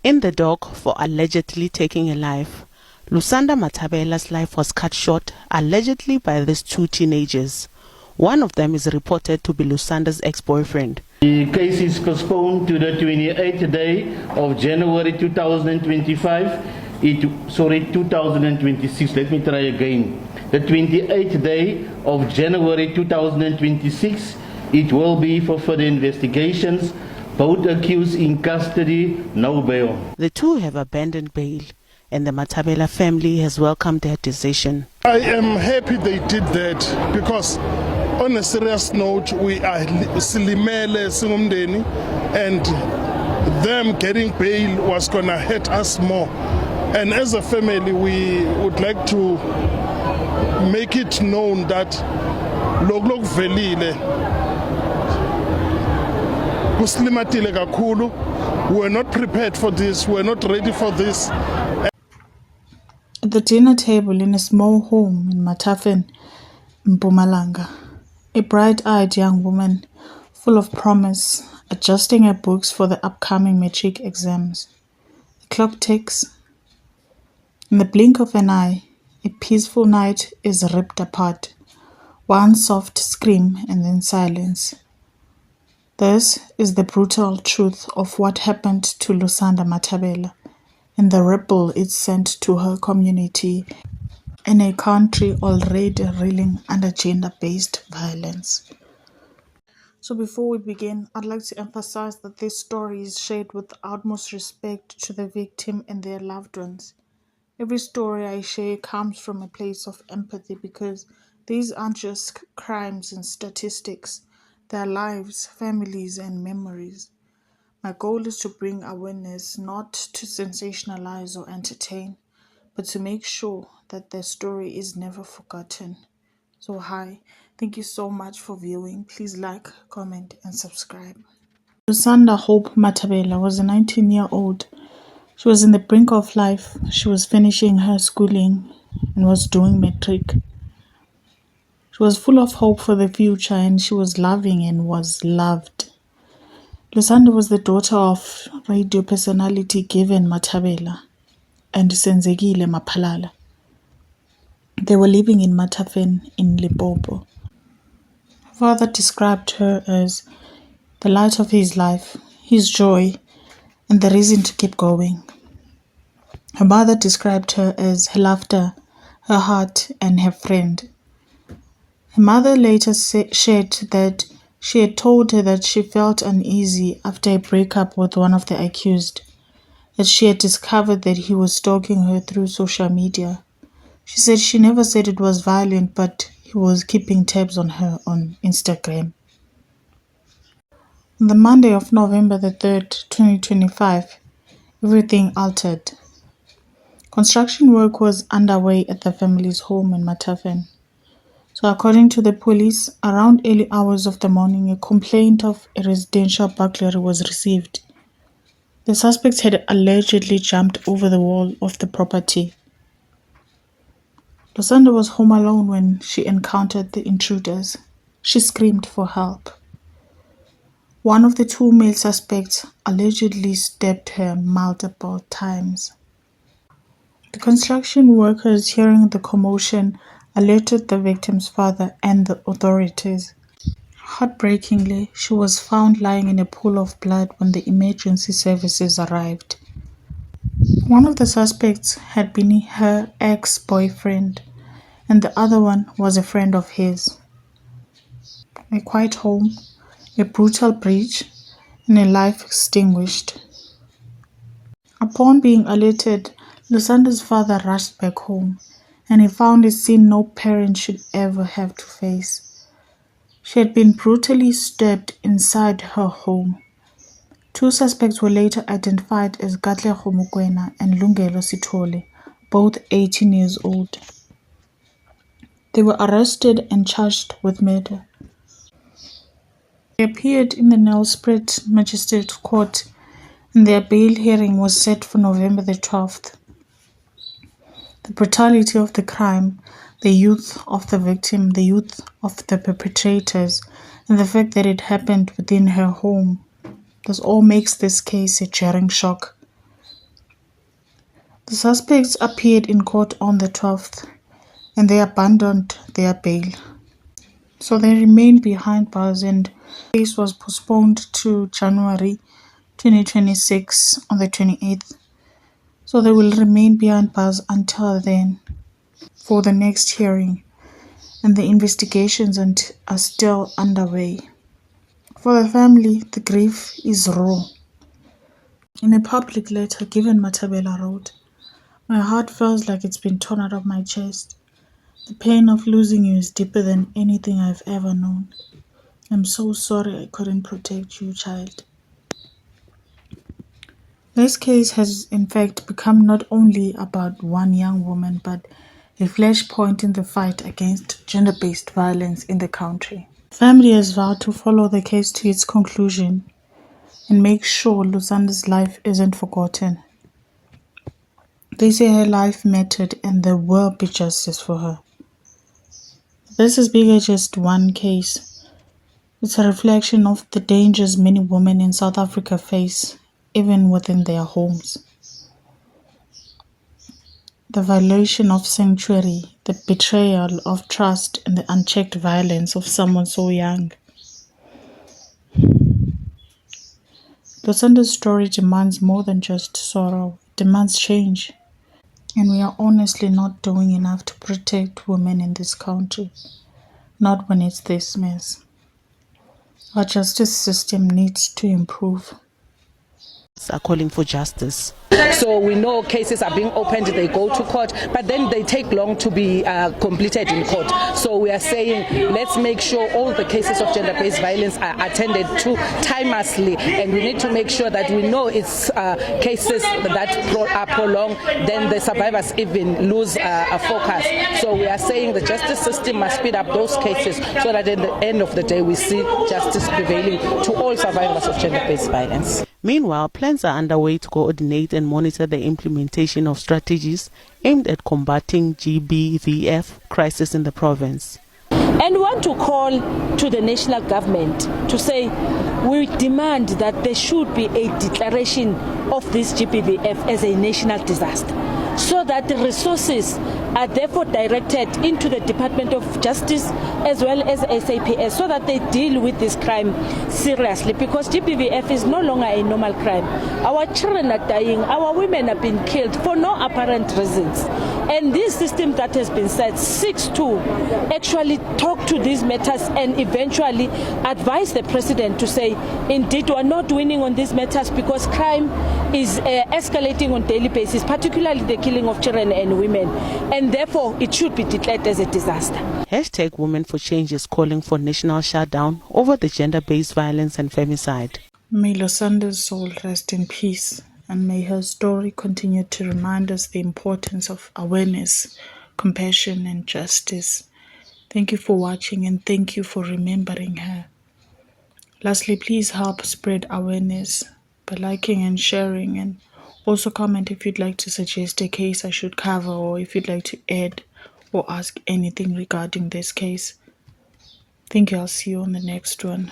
In the dock for allegedly taking a life, Lusanda Matabela's life was cut short allegedly by these two teenagers. One of them is reported to be Lusanda's ex-boyfriend. The case is postponed to the 28th day of January 2025. 2026. Let me try again. The 28th day of January 2026. It will be for further investigations. Both accused in custody, no bail. The two have abandoned bail, and the Matabela family has welcomed their decision. I am happy they did that because, on a serious note, we are silimele singumndeni, and them getting bail was gonna hurt us more. And as a family, we would like to make it known that lokho kuvelile kuslimatile kakhulu. We're not prepared for this. We're not ready for this. At the dinner table in a small home in Matafen, Mpumalanga, a bright-eyed young woman, full of promise, adjusting her books for the upcoming matric exams. The clock ticks. In the blink of an eye, a peaceful night is ripped apart. One soft scream and then silence. This is the brutal truth of what happened to Lusanda Matabela and the ripple it sent to her community in a country already reeling under gender-based violence. So before we begin, I'd like to emphasize that this story is shared with the utmost respect to the victim and their loved ones. Every story I share comes from a place of empathy because these aren't just crimes and statistics. They are lives, families, and memories. My goal is to bring awareness, not to sensationalize or entertain, but to make sure that their story is never forgotten. So hi, thank you so much for viewing. Please like, comment, and subscribe. Lusanda Hope Matabela was a 19-year-old. She was in the brink of life. She was finishing her schooling and was doing matric. She was full of hope for the future, and she was loving and was loved. Lusanda was the daughter of radio personality Given Matabela and Senzekile Maphalala. They were living in Matafen in Limpopo. Her father described her as the light of his life, his joy, and the reason to keep going. Her mother described her as her laughter, her heart, and her friend. Her mother later shared that she had told her that she felt uneasy after a breakup with one of the accused, that she had discovered that he was stalking her through social media. She said she never said it was violent, but he was keeping tabs on her on Instagram. On the Monday of November the 3rd, 2025, everything altered. Construction work was underway at the family's home in Matafen. So according to the police, around early hours of the morning, a complaint of a residential burglary was received. The suspects had allegedly jumped over the wall of the property. Lusanda was home alone when she encountered the intruders. She screamed for help. One of the two male suspects allegedly stabbed her multiple times. The construction workers, hearing the commotion, alerted the victim's father and the authorities. Heartbreakingly, she was found lying in a pool of blood when the emergency services arrived. One of the suspects had been her ex-boyfriend, and the other one was a friend of his. A quiet home, a brutal breach, and a life extinguished. Upon being alerted, Lusanda's father rushed back home, and he found a scene no parent should ever have to face. She had been brutally stabbed inside her home. Two suspects were later identified as Katlego Mokoena and Lungelo Sithole, both 18 years old. They were arrested and charged with murder. They appeared in the Nelspruit Magistrate Court, and their bail hearing was set for November the 12th. The brutality of the crime, the youth of the victim, the youth of the perpetrators, and the fact that it happened within her home, this all makes this case a jarring shock The suspects appeared in court on the 12th and they abandoned their bail. So they remained behind bars and the case was postponed to January 2026 on the 28th. So they will remain behind bars until then for the next hearing, and the investigations are still underway. For the family, the grief is raw. In a public letter given, Matabela wrote, "My heart feels like it's been torn out of my chest. The pain of losing you is deeper than anything I've ever known. I'm so sorry I couldn't protect you, child." This case has in fact become not only about one young woman but a flashpoint in the fight against gender-based violence in the country. Family has vowed to follow the case to its conclusion and make sure Lusanda's life isn't forgotten. They say her life mattered and there will be justice for her. This is bigger just one case. It's a reflection of the dangers many women in South Africa face, even within their homes. The violation of sanctuary, the betrayal of trust, and the unchecked violence of someone so young. Lusanda's story demands more than just sorrow, it demands change. And we are honestly not doing enough to protect women in this country. Not when it's this mess. Our justice system needs to improve. Are calling for justice. So we know cases are being opened, they go to court, but then they take long to be completed in court. So we are saying let's make sure all the cases of gender-based violence are attended to timelessly, and we need to make sure that we know it's cases that are prolonged, then the survivors even lose a focus. So we are saying the justice system must speed up those cases so that at the end of the day we see justice prevailing to all survivors of gender-based violence. Meanwhile, plans are underway to coordinate and monitor the implementation of strategies aimed at combating GBVF crisis in the province. And we want to call to the national government to say we demand that there should be a declaration of this GBVF as a national disaster, so that the resources are therefore directed into the Department of Justice as well as SAPS, so that they deal with this crime seriously, because GBVF is no longer a normal crime. Our children are dying, our women are being killed for no apparent reasons. And this system that has been set seeks to actually talk to these matters and eventually advise the president to say, indeed, we are not winning on these matters because crime is escalating on a daily basis, particularly the killing of children and women, and therefore it should be declared as a disaster. Hashtag Women for Change is calling for national shutdown over the gender-based violence and femicide. May Lusanda's soul rest in peace, and may her story continue to remind us the importance of awareness, compassion, and justice. Thank you for watching, and thank you for remembering her. Lastly, please help spread awareness by liking and sharing, and also comment if you'd like to suggest a case I should cover, or if you'd like to add or ask anything regarding this case. Thank you. I'll see you on the next one.